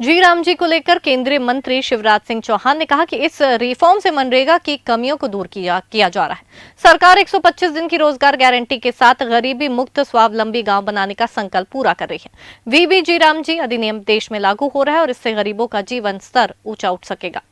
जी राम जी को लेकर केंद्रीय मंत्री शिवराज सिंह चौहान ने कहा कि इस रिफॉर्म से मनरेगा की कमियों को दूर किया जा रहा है। सरकार 125 दिन की रोजगार गारंटी के साथ गरीबी मुक्त स्वावलंबी गांव बनाने का संकल्प पूरा कर रही है। वीबीजी राम जी अधिनियम देश में लागू हो रहा है और इससे गरीबों का जीवन स्तर ऊंचा उठ सकेगा।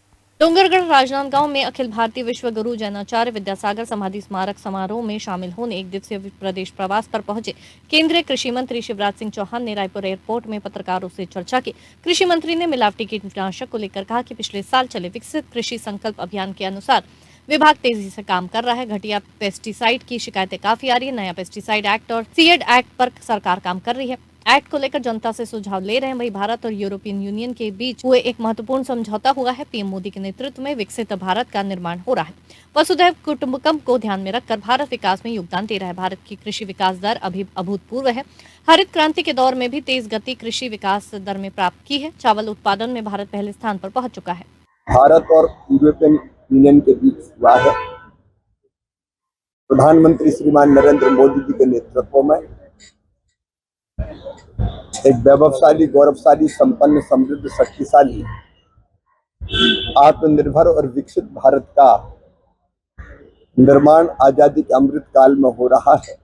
डोंगरगढ़ राजनांदगांव में अखिल भारतीय विश्व गुरु जैनाचार्य विद्यासागर समाधि स्मारक समारोह में शामिल होने एक दिवसीय प्रदेश प्रवास पर पहुंचे केंद्रीय कृषि मंत्री शिवराज सिंह चौहान ने रायपुर एयरपोर्ट में पत्रकारों से चर्चा की। कृषि मंत्री ने मिलावटी कीटनाशक को लेकर कहा कि पिछले साल चले विकसित कृषि संकल्प अभियान के अनुसार विभाग तेजी से काम कर रहा है। घटिया पेस्टिसाइड की शिकायतें काफी आ रही है। नया पेस्टिसाइड एक्ट और सीएड एक्ट पर सरकार काम कर रही है। एक्ट को लेकर जनता से सुझाव ले रहे हैं। वहीं भारत और यूरोपियन यूनियन के बीच हुए एक महत्वपूर्ण समझौता हुआ है। पीएम मोदी के नेतृत्व में विकसित भारत का निर्माण हो रहा है। वसुधैव कुटुंबकम को ध्यान में रखकर भारत विकास में योगदान दे रहा है। भारत की कृषि विकास दर अभी अभूतपूर्व है। हरित क्रांति के दौर में भी तेज गति कृषि विकास दर में प्राप्त की है। चावल उत्पादन में भारत पहले स्थान पर पहुंच चुका है। भारत और यूरोपियन यूनियन के बीच हुआ है। प्रधानमंत्री श्रीमान नरेंद्र मोदी जी के नेतृत्व में एक वैभवशाली, गौरवशाली, संपन्न, समृद्ध, शक्तिशाली, आत्मनिर्भर और विकसित भारत का निर्माण आजादी के अमृत काल में हो रहा है।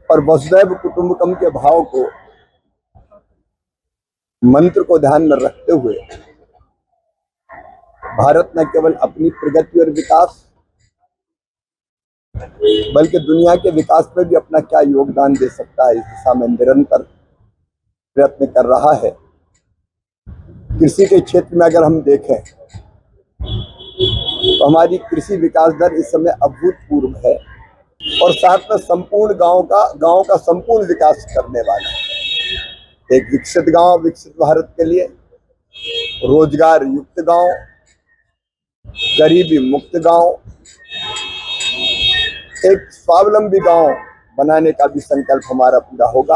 और वसुधैव कुटुंबकम के भाव को, मंत्र को ध्यान में रखते हुए भारत न केवल अपनी प्रगति और विकास बल्कि दुनिया के विकास में भी अपना क्या योगदान दे सकता है, इस दिशा में निरंतर प्रयत्न कर रहा है। कृषि के क्षेत्र में अगर हम देखें तो हमारी कृषि विकास दर इस समय अभूतपूर्व है और साथ में संपूर्ण गांव का संपूर्ण विकास करने वाला है। एक विकसित गांव, विकसित भारत के लिए रोजगार युक्त गांव, गरीबी मुक्त गांव, एक स्वावलंबी गांव बनाने का भी संकल्प हमारा पूरा होगा।